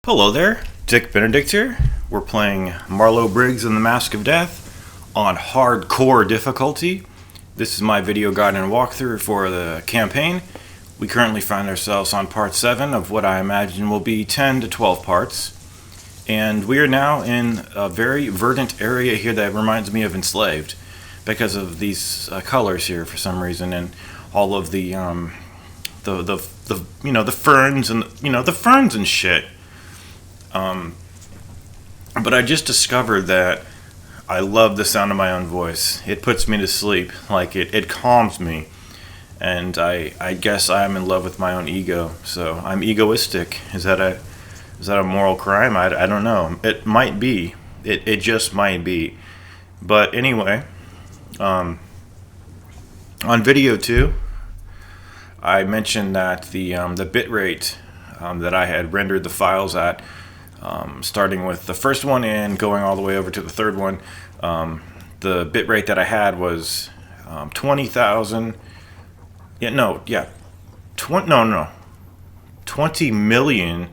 Hello there, Dick Benedict here. We're playing Marlow Briggs and the Mask of Death on hardcore difficulty. This is my video guide and walkthrough for the campaign. We currently find ourselves on part 7 of what I imagine will be 10 to 12 parts. And we are now in a very verdant area here that reminds me of Enslaved because of these colors here for some reason, and all of the ferns and the ferns and shit. But I just discovered that I love the sound of my own voice. It puts me to sleep. Like, it calms me. And I guess I am in love with my own ego. So I'm egoistic. Is that a moral crime? I don't know. It might be. It just might be. But anyway, on video 2, I mentioned that the bit rate that I had rendered the files at, starting with the first one and going all the way over to the third one, the bit rate that I had was 20,000. 20 million,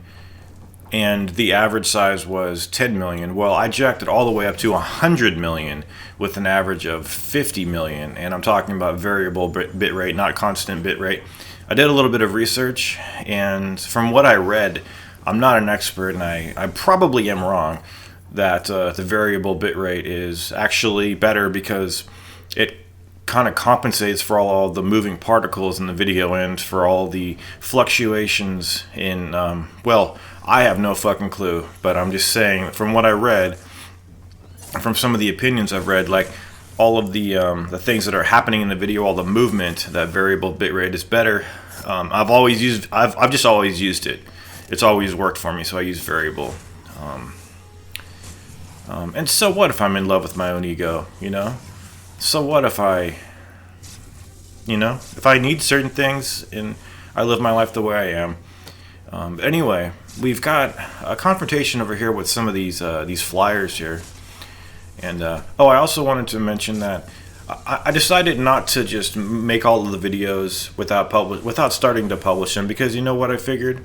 and the average size was 10 million. Well, I jacked it all the way up to 100 million with an average of 50 million, and I'm talking about variable bit rate, not constant bit rate. I did a little bit of research, and from what I read, I'm not an expert, and I probably am wrong, that the variable bitrate is actually better because it kind of compensates for all the moving particles in the video and for all the fluctuations in, well, I have no fucking clue, but I'm just saying, from what I read, from some of the opinions I've read, like all of the things that are happening in the video, all the movement, that variable bitrate is better. I've just always used it. It's always worked for me, so I use variable. And so what if I'm in love with my own ego, So what if if I need certain things and I live my life the way I am. Anyway, we've got a confrontation over here with some of these flyers here. And, I also wanted to mention that I decided not to just make all of the videos without starting to publish them, because you know what I figured?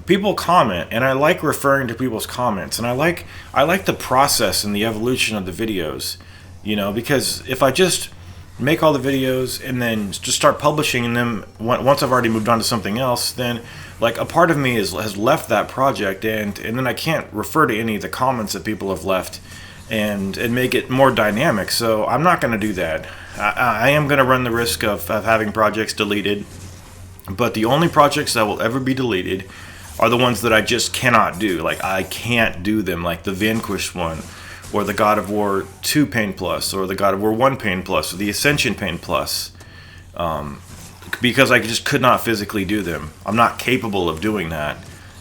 People comment, and I like referring to people's comments, and I like the process and the evolution of the videos, because if I just make all the videos and then just start publishing them once I've already moved on to something else, then like a part of me has left that project, and then I can't refer to any of the comments that people have left and make it more dynamic. So I'm not going to do that. I am going to run the risk of having projects deleted. But the only projects that will ever be deleted are the ones that I just cannot do. Like, I can't do them, like the Vanquished one, or the God of War 2 Pain Plus, or the God of War 1 Pain Plus, or the Ascension Pain Plus. Because I just could not physically do them. I'm not capable of doing that.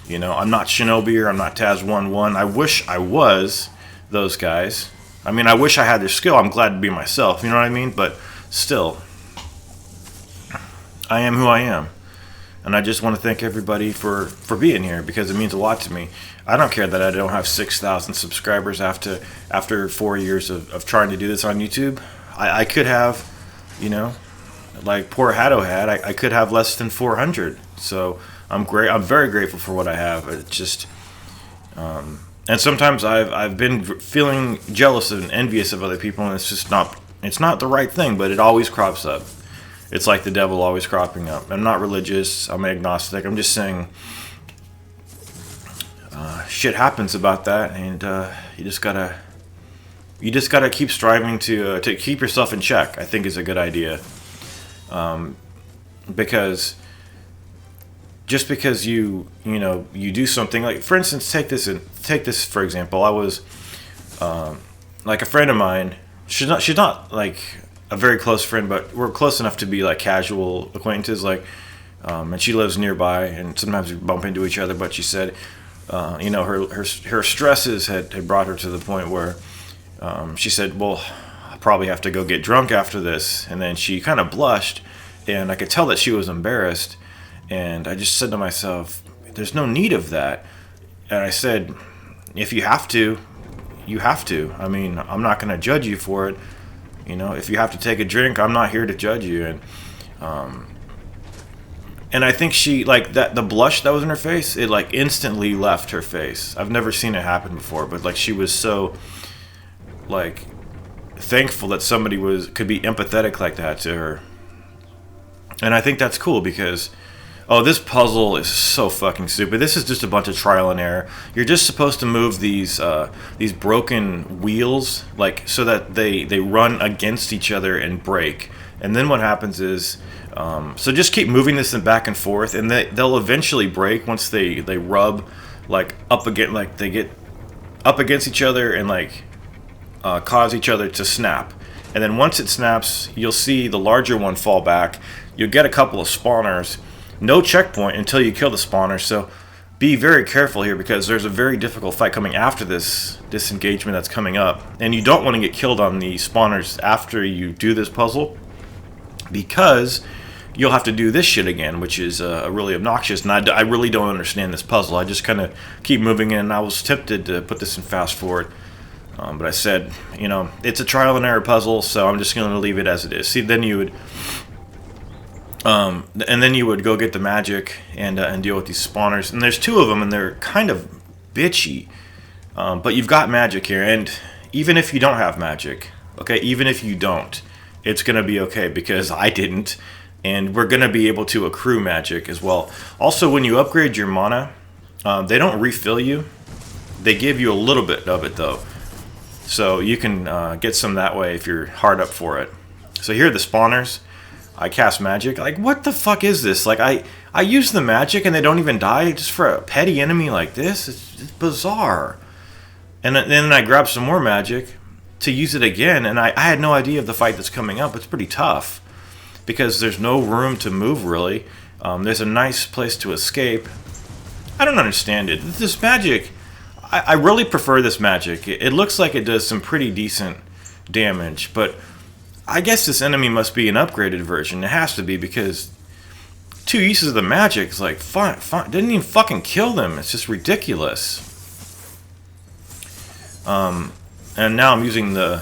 I'm not Shinobi, or I'm not Taz 1-1. I wish I was those guys. I mean, I wish I had their skill. I'm glad to be myself, you know what I mean? But still, I am who I am. And I just want to thank everybody for being here, because it means a lot to me. I don't care that I don't have 6,000 subscribers after 4 years of trying to do this on YouTube. I could have, like poor Hatto had, I could have less than 400. So I'm very grateful for what I have. It's just, and sometimes I've been feeling jealous and envious of other people, and it's not the right thing, but it always crops up. It's like the devil always cropping up. I'm not religious. I'm agnostic. I'm just saying shit happens about that, and you just gotta keep striving to keep yourself in check, I think, is a good idea. Because just because you do something, like, for instance, take this for example. I was like, a friend of mine. She's not like a very close friend, but we're close enough to be like casual acquaintances, like, and she lives nearby, and sometimes we bump into each other. But she said, her stresses had brought her to the point where she said, well, I probably have to go get drunk after this. And then she kind of blushed, and I could tell that she was embarrassed. And I just said to myself, there's no need of that. And I said, if you have to, you have to. I mean, I'm not going to judge you for it. If you have to take a drink, I'm not here to judge you. And And I think she, like, that the blush that was in her face, it like instantly left her face. I've never seen it happen before, but like she was so like thankful that somebody could be empathetic like that to her. And I think that's cool because, oh, this puzzle is so fucking stupid. This is just a bunch of trial and error. You're just supposed to move these broken wheels, like, so that they run against each other and break. And then what happens is, so just keep moving this back and forth, and they'll eventually break once they rub, like, up against, like, they get up against each other and like cause each other to snap. And then once it snaps, you'll see the larger one fall back. You'll get a couple of spawners. No checkpoint until you kill the spawners. So be very careful here because there's a very difficult fight coming after this disengagement that's coming up. And you don't want to get killed on the spawners after you do this puzzle, because you'll have to do this shit again, which is really obnoxious. And I really don't understand this puzzle. I just kind of keep moving in. I was tempted to put this in fast forward. But I said, you know, it's a trial and error puzzle, so I'm just going to leave it as it is. See, then you would, and then you would go get the magic and deal with these spawners. And there's two of them, and they're kind of bitchy. But you've got magic here, and even if you don't have magic, okay, even if you don't, it's going to be okay because I didn't, and we're going to be able to accrue magic as well. Also, when you upgrade your mana, they don't refill you. They give you a little bit of it, though. So you can get some that way if you're hard up for it. So here are the spawners. I cast magic. Like, what the fuck is this? Like, I use the magic and they don't even die just for a petty enemy like this? It's bizarre. And then I grab some more magic to use it again, and I had no idea of the fight that's coming up. It's pretty tough because there's no room to move, really. There's a nice place to escape. I don't understand it. This magic, I really prefer this magic. It looks like it does some pretty decent damage, but I guess this enemy must be an upgraded version. It has to be, because 2 uses of the magic is like, fine, didn't even fucking kill them. It's just ridiculous. And now I'm using the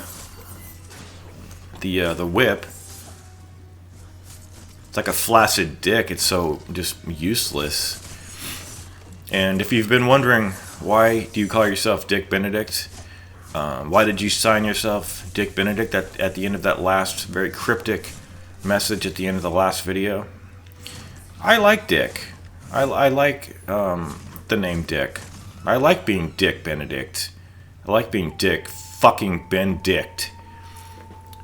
whip. It's like a flaccid dick. It's so just useless. And if you've been wondering, why do you call yourself Dick Benedict? Why did you sign yourself Dick Benedict at the end of that last very cryptic message at the end of the last video? I like Dick. I like the name Dick. I like being Dick Benedict. I like being Dick fucking Benedict.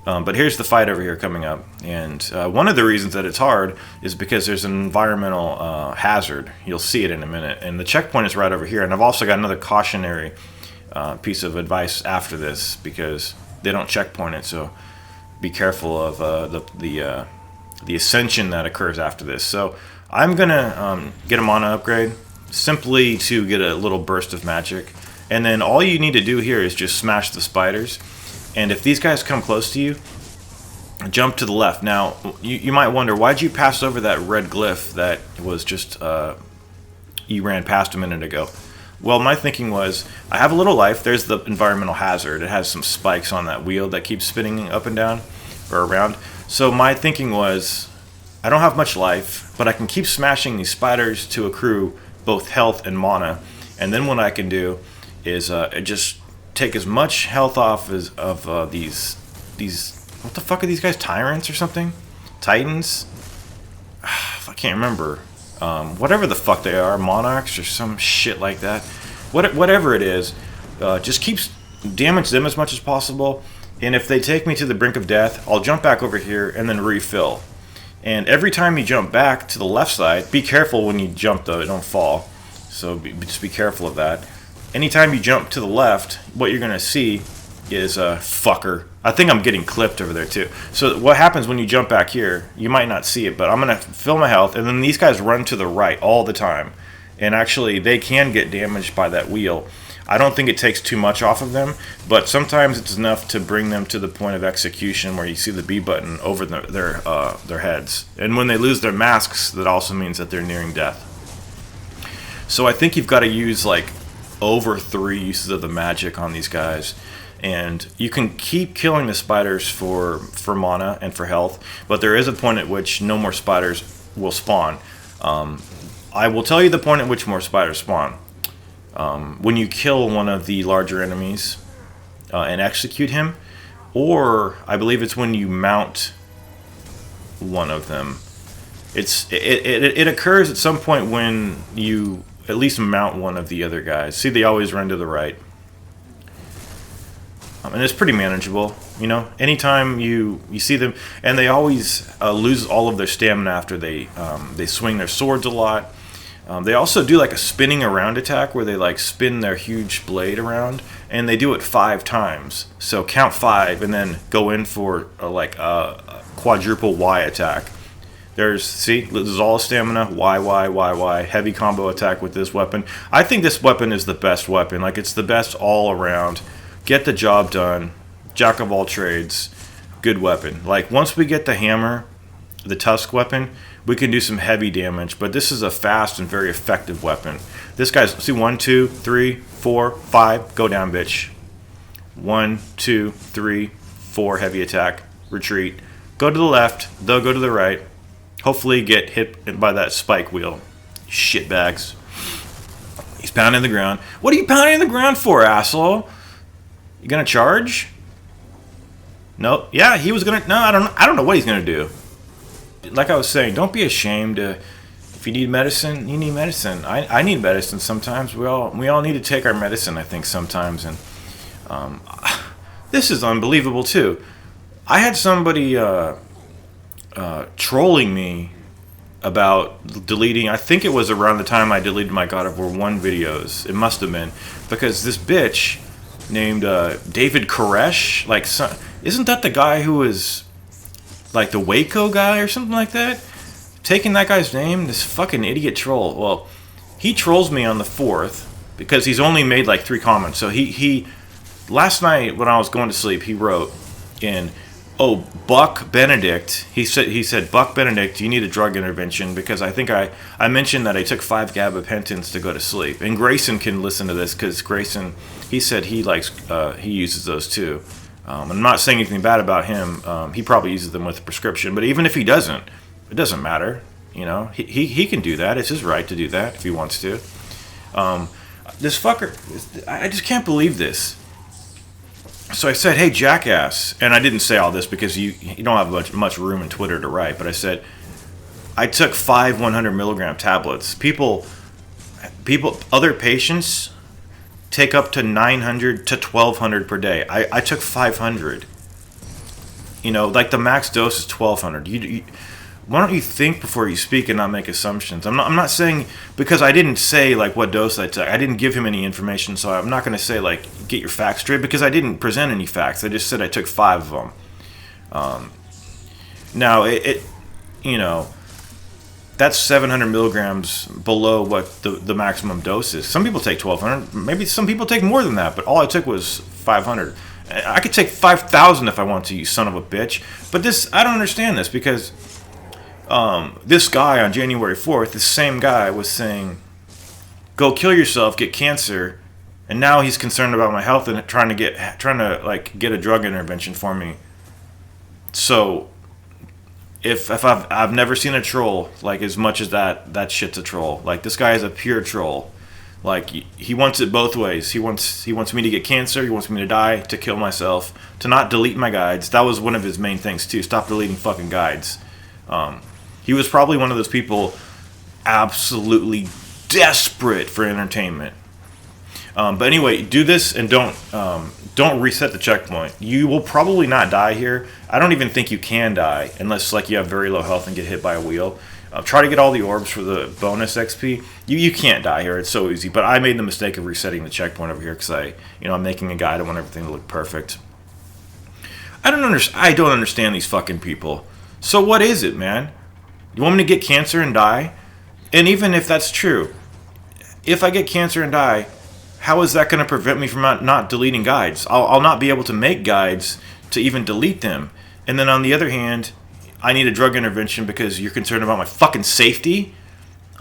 But here's the fight over here coming up, and one of the reasons that it's hard is because there's an environmental hazard. You'll see it in a minute, and the checkpoint is right over here. And I've also got another cautionary piece of advice after this, because they don't checkpoint it, so be careful of the ascension that occurs after this. So I'm gonna get a mana upgrade simply to get a little burst of magic, and then all you need to do here is just smash the spiders. And if these guys come close to you, jump to the left. Now, you might wonder, why'd you pass over that red glyph that was just, you ran past a minute ago? Well, my thinking was, I have a little life. There's the environmental hazard. It has some spikes on that wheel that keeps spinning up and down, or around. So my thinking was, I don't have much life, but I can keep smashing these spiders to accrue both health and mana. And then what I can do is just take as much health off of these what the fuck are these guys, tyrants or something, titans? I can't remember. Whatever the fuck they are, monarchs or some shit like that. Whatever it is, just damage them as much as possible. And if they take me to the brink of death, I'll jump back over here and then refill. And every time you jump back to the left side, be careful when you jump though, don't fall. So just be careful of that. Anytime you jump to the left, what you're going to see is a fucker. I think I'm getting clipped over there too. So what happens when you jump back here, you might not see it, but I'm going to fill my health, and then these guys run to the right all the time. And actually, they can get damaged by that wheel. I don't think it takes too much off of them, but sometimes it's enough to bring them to the point of execution where you see the B button over their heads. And when they lose their masks, that also means that they're nearing death. So I think you've got to use like over 3 uses of the magic on these guys, and you can keep killing the spiders for mana and for health, but there is a point at which no more spiders will spawn. I will tell you the point at which more spiders spawn. When you kill one of the larger enemies and execute him, or I believe it's when you mount one of them. It occurs at some point when you at least mount one of the other guys. See, they always run to the right. And it's pretty manageable, you know. Anytime you see them, and they always lose all of their stamina after they swing their swords a lot. They also do like a spinning around attack where they like spin their huge blade around, and they do it 5 times. So count 5 and then go in for a quadruple Y attack. See, this is all stamina, Y, heavy combo attack with this weapon. I think this weapon is the best weapon. Like, it's the best all around. Get the job done. Jack of all trades. Good weapon. Like, once we get the hammer, the tusk weapon, we can do some heavy damage. But this is a fast and very effective weapon. This guy's, see, 1, 2, 3, 4, 5. Go down, bitch. 1, 2, 3, 4. Heavy attack. Retreat. Go to the left. They'll go to the right. Hopefully get hit by that spike wheel. Shitbags. He's pounding the ground. What are you pounding the ground for, asshole? You gonna charge? No. Yeah, he was gonna. No, I don't know what he's gonna do. Like I was saying, don't be ashamed. If you need medicine, you need medicine. I need medicine sometimes. We all need to take our medicine, I think, sometimes. And this is unbelievable too. I had somebody trolling me about deleting. I think it was around the time I deleted my God of War 1 videos. It must have been because this bitch named David Koresh, like, isn't that the guy who was like the Waco guy or something like that? Taking that guy's name, this fucking idiot troll. Well, he trolls me on the 4th because he's only made like 3 comments. So he last night when I was going to sleep, he wrote in, "Oh, Buck Benedict." He said, "Buck Benedict, you need a drug intervention," because I think I mentioned that I took 5 gabapentins to go to sleep. And Grayson can listen to this because Grayson, he said he uses those too. I'm not saying anything bad about him. He probably uses them with a prescription. But even if he doesn't, it doesn't matter. You know, he can do that. It's his right to do that if he wants to. This fucker, I just can't believe this. So I said, "Hey, jackass," and I didn't say all this because you don't have much room in Twitter to write, but I said, I took 5 100 milligram tablets. People, other patients take up to 900 to 1200 per day. I took 500. You know, like the max dose is 1200. Why don't you think before you speak and not make assumptions? I'm not saying, because I didn't say like what dose I took. I didn't give him any information, so I'm not going to say like get your facts straight because I didn't present any facts. I just said I took 5 of them. Now you know, that's 700 milligrams below what the maximum dose is. Some people take 1200. Maybe some people take more than that, but all I took was 500. I could take 5,000 if I want to, you son of a bitch. But I don't understand this because this guy on January 4th, this same guy was saying, "Go kill yourself, get cancer," and now he's concerned about my health and trying to get a drug intervention for me. So if I've never seen a troll like as much as that shit's a troll. Like, this guy is a pure troll. Like, he wants it both ways. He wants me to get cancer. He wants me to die, to kill myself, to not delete my guides. That was one of his main things too. Stop deleting fucking guides. He was probably one of those people absolutely desperate for entertainment. But anyway, do this and don't reset the checkpoint. You will probably not die here. I don't even think you can die unless like you have very low health and get hit by a wheel. Try to get all the orbs for the bonus XP. You can't die here. It's so easy. But I made the mistake of resetting the checkpoint over here because I'm making a guide. I want everything to look perfect. I don't understand these fucking people. So what is it, man? You want me to get cancer and die? And even if that's true, if I get cancer and die, how is that going to prevent me from not deleting guides? I'll not be able to make guides to even delete them. And then on the other hand, I need a drug intervention because you're concerned about my fucking safety?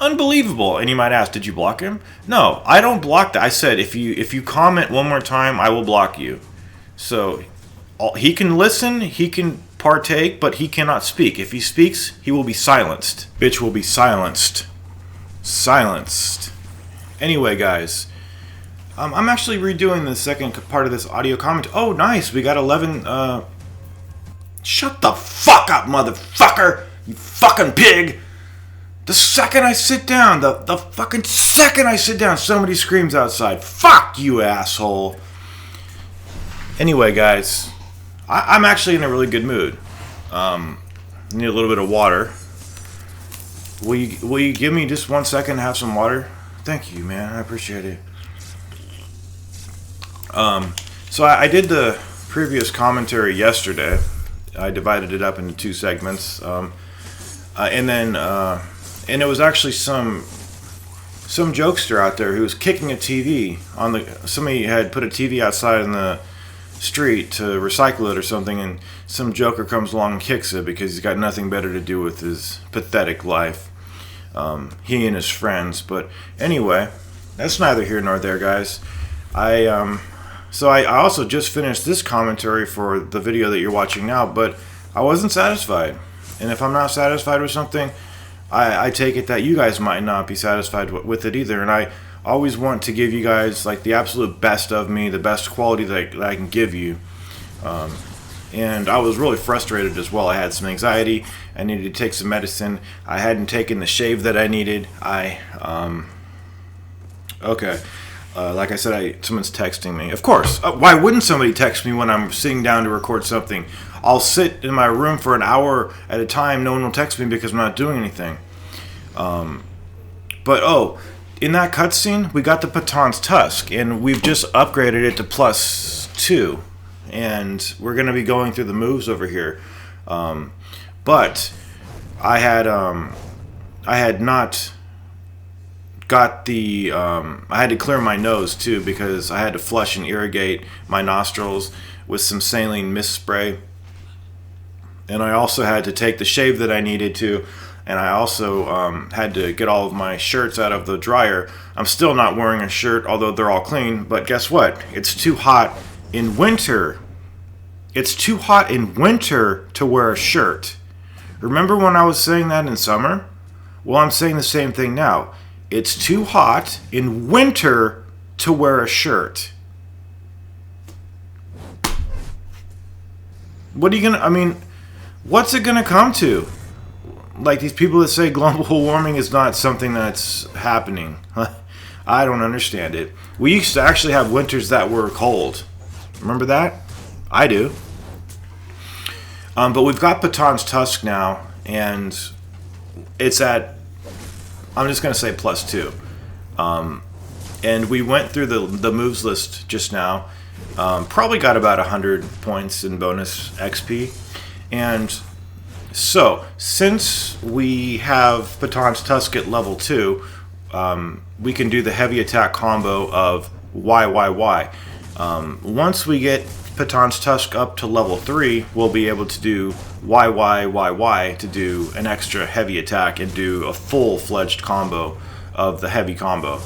Unbelievable. And you might ask, did you block him? No, I don't block that. I said, if you comment one more time, I will block you. So he can listen, he can partake, but he cannot speak. If he speaks, he will be silenced. Bitch will be silenced. Silenced. Anyway, guys, I'm actually redoing the second part of this audio comment. Oh, nice. We got 11. Shut the fuck up, motherfucker. You fucking pig. The second I sit down, the fucking second I sit down, somebody screams outside. Fuck you, asshole. Anyway, guys, I'm actually in a really good mood. Need a little bit of water. Will you give me just 1 second to have some water? Thank you, man. I appreciate it. So I did the previous commentary yesterday. I divided it up into 2 segments. And it was actually some jokester out there who was kicking a TV on the. Somebody had put a TV outside in the street to recycle it or something, and some joker comes along and kicks it because he's got nothing better to do with his pathetic life. He and his friends. But anyway, that's neither here nor there, guys. I also just finished this commentary for the video that you're watching now, but I wasn't satisfied. And if I'm not satisfied with something, I take it that you guys might not be satisfied with it either. And I always want to give you guys like the absolute best of me, the best quality that I can give you. And I was really frustrated as well. I had some anxiety. I needed to take some medicine. I hadn't taken the shave that I needed. Okay. Like I said, someone's texting me. Of course. Why wouldn't somebody text me when I'm sitting down to record something? I'll sit in my room for an hour at a time. No one will text me because I'm not doing anything. In that cutscene, we got the Paton's Tusk, and we've just upgraded it to +2. And we're going to be going through the moves over here. But I had not got the I had to clear my nose too because I had to flush and irrigate my nostrils with some saline mist spray, and I also had to take the shave that I needed to, and I also had to get all of my shirts out of the dryer. I'm still not wearing a shirt, although they're all clean, but guess what? It's too hot in winter. It's too hot in winter to wear a shirt. Remember when I was saying that in summer? Well, I'm saying the same thing now. It's too hot in winter to wear a shirt. What's it gonna come to? Like these people that say global warming is not something that's happening. I don't understand it. We used to actually have winters that were cold. Remember that? I do. But we've got Paton's Tusk now, and it's at, I'm just going to say +2. And we went through the moves list just now. Probably got about 100 points in bonus XP. And so, since we have Paton's Tusk at level 2, we can do the heavy attack combo of Y. Once we get Paton's Tusk up to level 3, we'll be able to do Y to do an extra heavy attack and do a full-fledged combo of the heavy combo.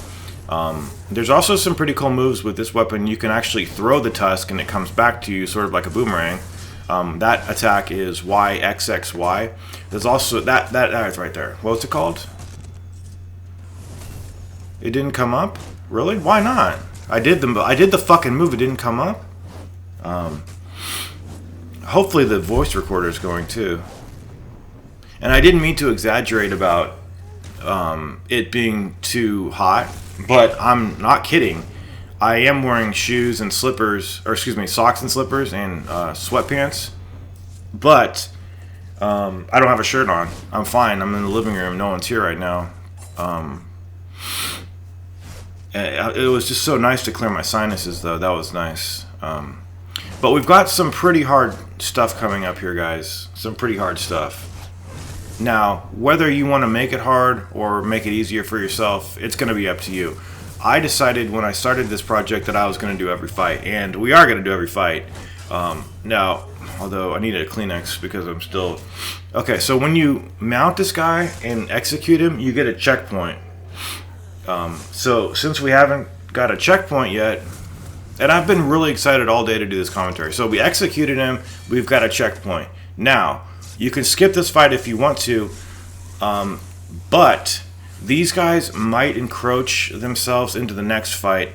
There's also some pretty cool moves with this weapon. You can actually throw the tusk and it comes back to you sort of like a boomerang. That attack is YXXY. There's also that's right there. What's it called? It didn't come up? Really? Why not? I did the fucking move. It didn't come up. Hopefully the voice recorder is going too. And I didn't mean to exaggerate about it being too hot, but I'm not kidding. I am wearing shoes and slippers, or excuse me, socks and slippers and sweatpants, but I don't have a shirt on. I'm fine. I'm in the living room. No one's here right now. It was just so nice to clear my sinuses, though. That was nice. But we've got some pretty hard stuff coming up here, guys. Some pretty hard stuff. Now, whether you want to make it hard or make it easier for yourself, it's going to be up to you. I decided when I started this project that I was going to do every fight, and we are going to do every fight. Now, although I needed a Kleenex because I'm still... Okay, so when you mount this guy and execute him, you get a checkpoint. So since we haven't got a checkpoint yet, and I've been really excited all day to do this commentary. So we executed him, we've got a checkpoint. Now, you can skip this fight if you want to, but these guys might encroach themselves into the next fight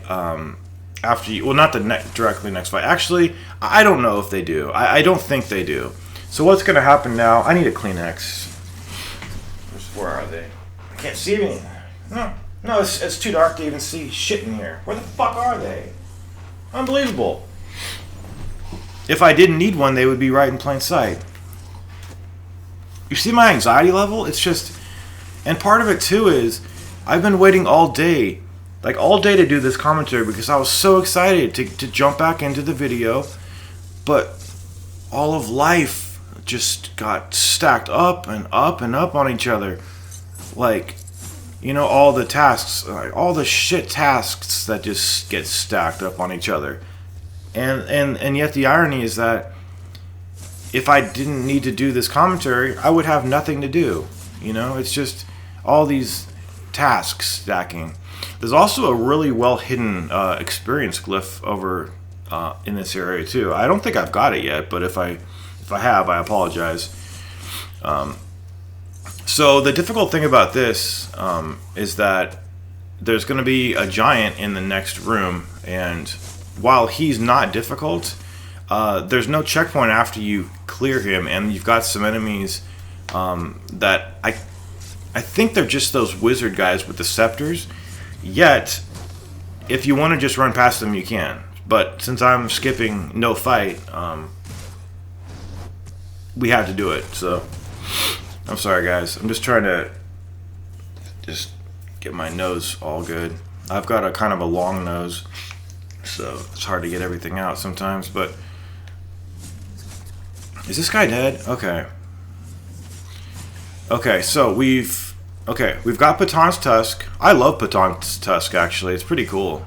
after you. Well, not the directly next fight. Actually, I don't know if they do. I don't think they do. So what's going to happen now? I need a Kleenex. Where are they? I can't see anything. No, it's too dark to even see shit in here. Where the fuck are they? Unbelievable. If I didn't need one, they would be right in plain sight. You see my anxiety level? It's just... And part of it, too, is I've been waiting all day. Like, all day to do this commentary because I was so excited to jump back into the video. But all of life just got stacked up and up and up on each other. Like, you know, all the tasks, all the shit tasks that just get stacked up on each other. And yet the irony is that if I didn't need to do this commentary, I would have nothing to do. You know, it's just all these tasks stacking. There's also a really well hidden experience glyph over in this area too. I don't think I've got it yet, but if I have, I apologize. So the difficult thing about this is that there's going to be a giant in the next room, and while he's not difficult, there's no checkpoint after you clear him, and you've got some enemies that I think they're just those wizard guys with the scepters. Yet, if you want to just run past them, you can. But since I'm skipping no fight, we have to do it. So I'm sorry, guys. I'm just trying to just get my nose all good. I've got a kind of a long nose, so it's hard to get everything out sometimes. But is this guy dead? Okay. Okay, so we've got Paton's Tusk. I love Paton's Tusk, actually. It's pretty cool.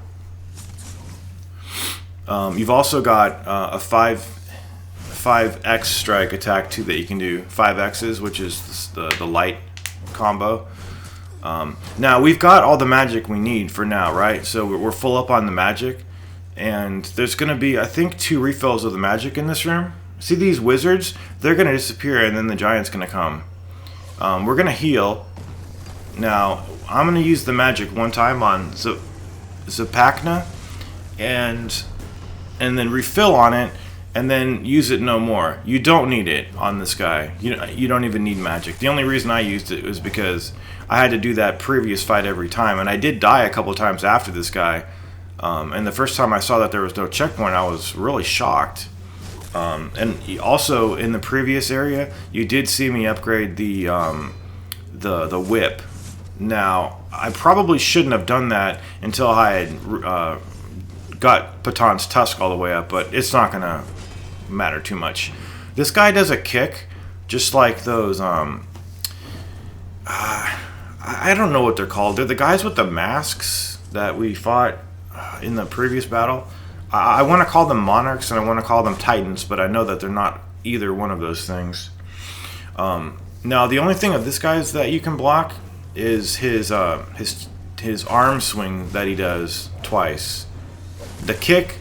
You've also got a 5x strike attack too that you can do. 5x's, which is the light combo. Now, we've got all the magic we need for now, right? So we're full up on the magic. And there's going to be, I think, 2 refills of the magic in this room. See these wizards? They're going to disappear, and then the giant's going to come. We're going to heal. Now, I'm going to use the magic one time on Zapakna, and then refill on it, and then use it no more. You don't need it on this guy. You don't even need magic. The only reason I used it was because I had to do that previous fight every time, and I did die a couple times after this guy. And the first time I saw that there was no checkpoint, I was really shocked. And also in the previous area, you did see me upgrade the whip. Now, I probably shouldn't have done that until I had got Paton's Tusk all the way up, but it's not gonna matter too much. This guy does a kick, just like those. I don't know what they're called. They're the guys with the masks that we fought in the previous battle. I want to call them Monarchs and I want to call them Titans, but I know that they're not either one of those things. Now, the only thing of this guy is that you can block is his arm swing that he does twice. The kick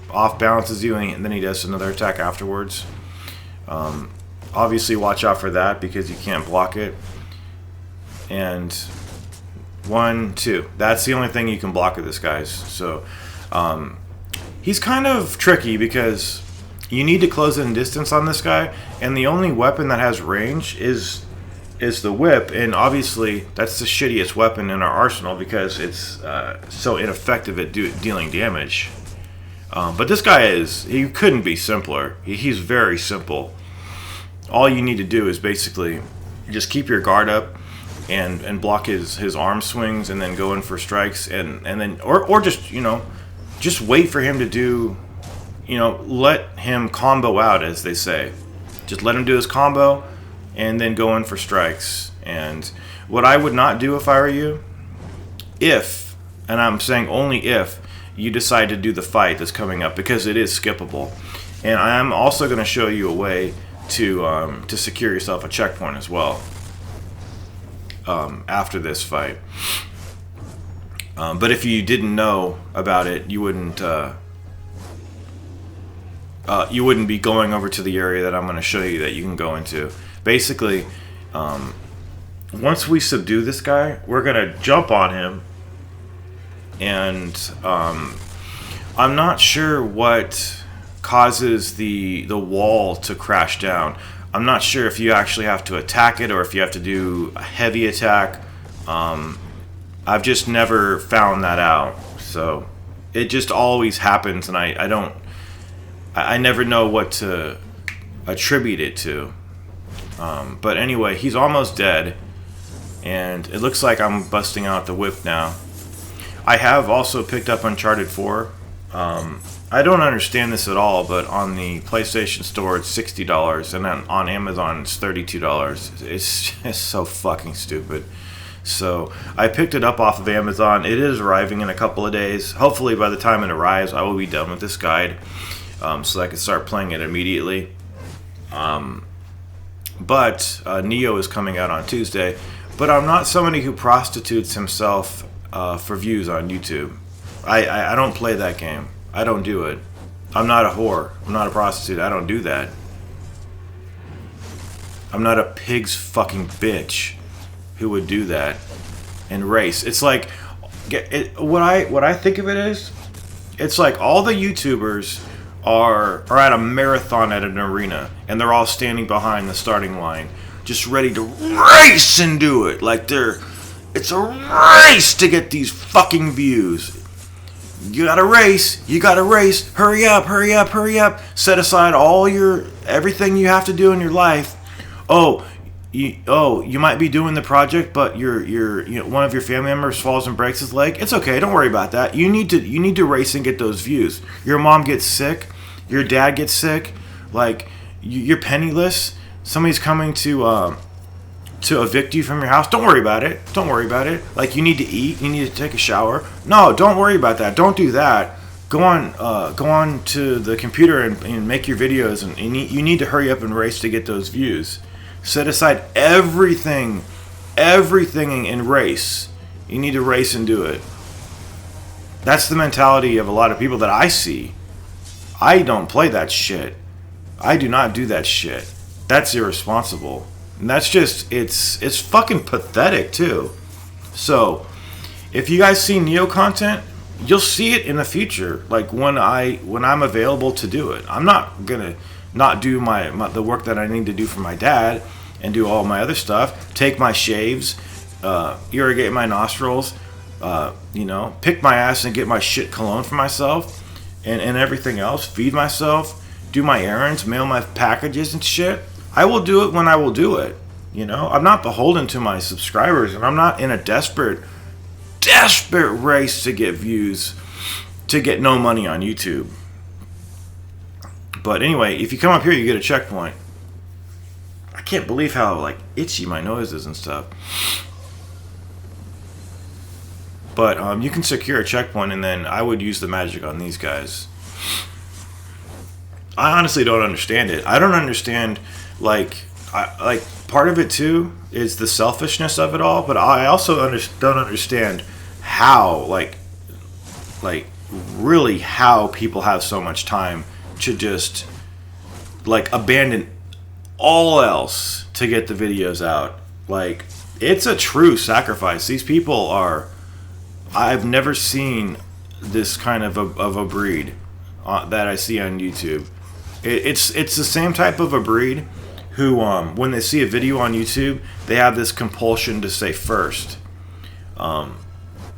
off balances you, and then he does another attack afterwards. Obviously, watch out for that because you can't block it. And 1, 2. That's the only thing you can block with this guy. So he's kind of tricky because you need to close in distance on this guy, and the only weapon that has range is the whip, and obviously that's the shittiest weapon in our arsenal because it's so ineffective at dealing damage. But this guy he couldn't be simpler. He's very simple. All you need to do is basically just keep your guard up and block his arm swings, and then go in for strikes, and then or just just wait for him to do, let him combo out, as they say. Just let him do his combo, and then go in for strikes. And what I would not do if I were you, and I'm saying only if, you decide to do the fight that's coming up, because it is skippable. And I'm also going to show you a way to secure yourself a checkpoint as well after this fight. But if you didn't know about it, you wouldn't you wouldn't be going over to the area that I'm going to show you that you can go into. Basically, once we subdue this guy, we're going to jump on him, and I'm not sure what causes the wall to crash down. I'm not sure if you actually have to attack it or if you have to do a heavy attack. I've just never found that out. So it just always happens, and I never know what to attribute it to. But anyway, he's almost dead, and it looks like I'm busting out the whip now. I have also picked up Uncharted 4. I don't understand this at all, but on the PlayStation Store it's $60, and then on Amazon it's $32. It's just so fucking stupid. So I picked it up off of Amazon. It is arriving in a couple of days. Hopefully by the time it arrives, I will be done with this guide, so I can start playing it immediately. But Neo is coming out on Tuesday. But I'm not somebody who prostitutes himself for views on YouTube. I don't play that game. I don't do it. I'm not a whore. I'm not a prostitute. I don't do that. I'm not a pig's fucking bitch who would do that and race. It's like, what I think of it is, it's like all the YouTubers are at a marathon at an arena, and they're all standing behind the starting line, just ready to race and do it. Like it's a race to get these fucking views. You gotta race, hurry up, hurry up, hurry up. Set aside everything you have to do in your life. You might be doing the project, but one of your family members falls and breaks his leg. It's okay, don't worry about that. You need to race and get those views. Your mom gets sick, your dad gets sick, like you're penniless. Somebody's coming to evict you from your house. Don't worry about it. Don't worry about it. Like, you need to eat, you need to take a shower. No, don't worry about that. Don't do that. Go on to the computer and make your videos, and you need to hurry up and race to get those views. Set aside everything and race. You need to race and do it. That's the mentality of a lot of people that I see. I don't play that shit. I do not do that shit. That's irresponsible. And that's just, it's fucking pathetic too. So, if you guys see Neo content, you'll see it in the future. Like when I'm available to do it. I'm not gonna not do the work that I need to do for my dad and do all my other stuff. Take my shaves, irrigate my nostrils, pick my ass and get my shit cologne for myself, and everything else. Feed myself, do my errands, mail my packages and shit. I will do it when I will do it. I'm not beholden to my subscribers, and I'm not in a desperate race to get views, to get no money on YouTube. But anyway, if you come up here, you get a checkpoint. I can't believe how itchy my nose is and stuff. But you can secure a checkpoint, and then I would use the magic on these guys. I honestly don't understand it. I don't understand, part of it too is the selfishness of it all, but I also don't understand how, really how people have so much time to just, abandon all else to get the videos out. It's a true sacrifice. These people I've never seen this kind of a breed that I see on YouTube. It's the same type of a breed who, when they see a video on YouTube, they have this compulsion to say first.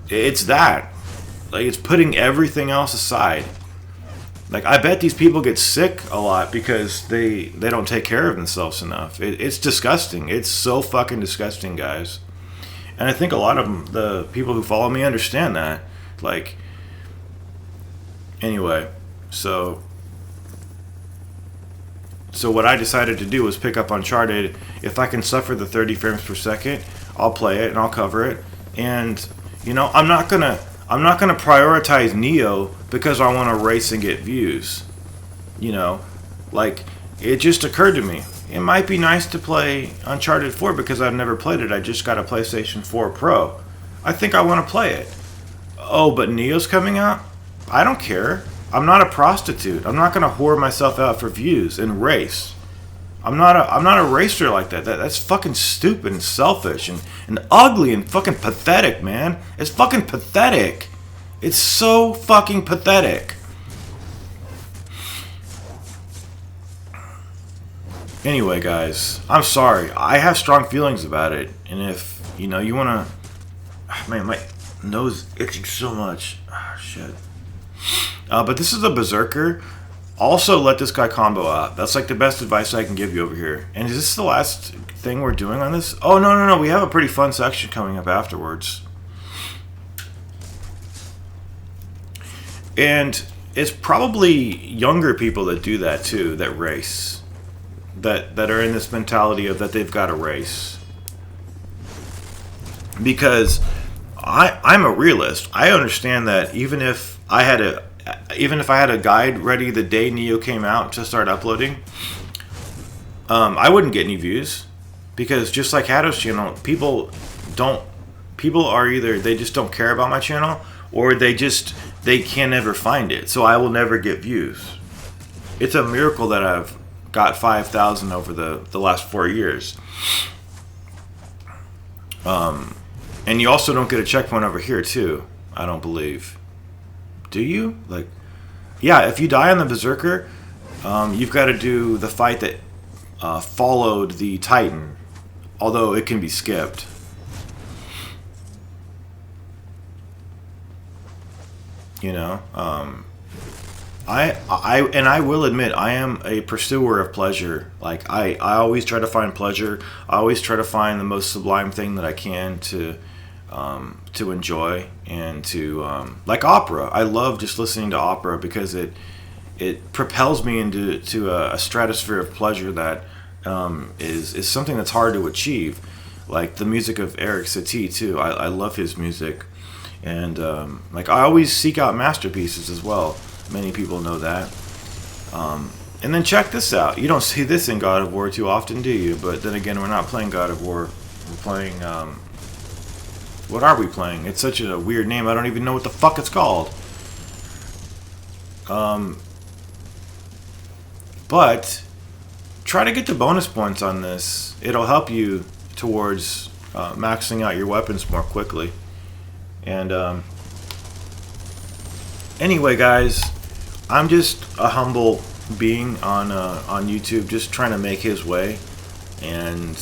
It's that. It's putting everything else aside. I bet these people get sick a lot because they don't take care of themselves enough. It's disgusting. It's so fucking disgusting, guys. And I think a lot of them, the people who follow me, understand that. Anyway, so what I decided to do was pick up Uncharted. If I can suffer the 30 frames per second, I'll play it and I'll cover it. And I'm not gonna prioritize Neo because I want to race and get views. It just occurred to me, it might be nice to play Uncharted 4 because I've never played it. I just got a PlayStation 4 Pro. I think I want to play it. Oh, but Neo's coming out? I don't care. I'm not a prostitute. I'm not gonna whore myself out for views and race. I'm not a racer like that. That's fucking stupid and selfish and ugly and fucking pathetic, man. It's fucking pathetic. It's so fucking pathetic. Anyway, guys, I'm sorry. I have strong feelings about it, and if you wanna, man, my nose itching so much. Ah, shit. But this is a berserker. Also, let this guy combo out. That's like the best advice I can give you over here. And is this the last thing we're doing on this? Oh, no. We have a pretty fun section coming up afterwards. And it's probably younger people that do that too, that race. That are in this mentality of that they've got to race. Because I'm a realist. I understand that even if I had a guide ready the day Neo came out to start uploading, I wouldn't get any views, because just like Hatto's channel, people are either they just don't care about my channel, or they can never find it, so I will never get views. It's a miracle that I've got 5,000 over the last 4 years. And you also don't get a checkpoint over here too, I don't believe. Do you? Like, yeah, if you die on the Berserker, you've got to do the fight that followed the Titan, although it can be skipped. I will admit, I am a pursuer of pleasure. Like, I always try to find pleasure. I always try to find the most sublime thing that I can to enjoy, and to like opera. I love just listening to opera because it propels me into a stratosphere of pleasure that is something that's hard to achieve. Like the music of Eric Satie too. I love his music, and like I always seek out masterpieces as well. Many people know that. And then check this out. You don't see this in God of War too often, do you? But then again, we're not playing God of War. We're playing what are we playing? It's such a weird name. I don't even know what the fuck it's called. But try to get the bonus points on this. It'll help you towards maxing out your weapons more quickly. And anyway, guys, I'm just a humble being on YouTube, just trying to make his way, and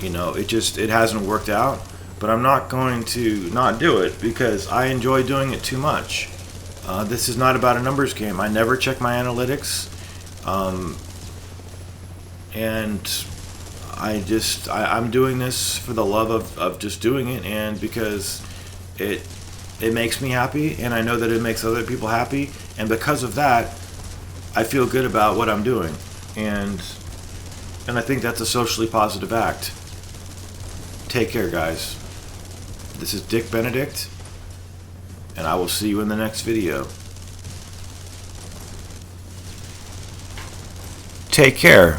it hasn't worked out. But I'm not going to not do it because I enjoy doing it too much. This is not about a numbers game. I never check my analytics, and I'm doing this for the love of just doing it, and because it makes me happy, and I know that it makes other people happy, and because of that, I feel good about what I'm doing, and I think that's a socially positive act. Take care, guys. This is Dick Benedict, and I will see you in the next video. Take care.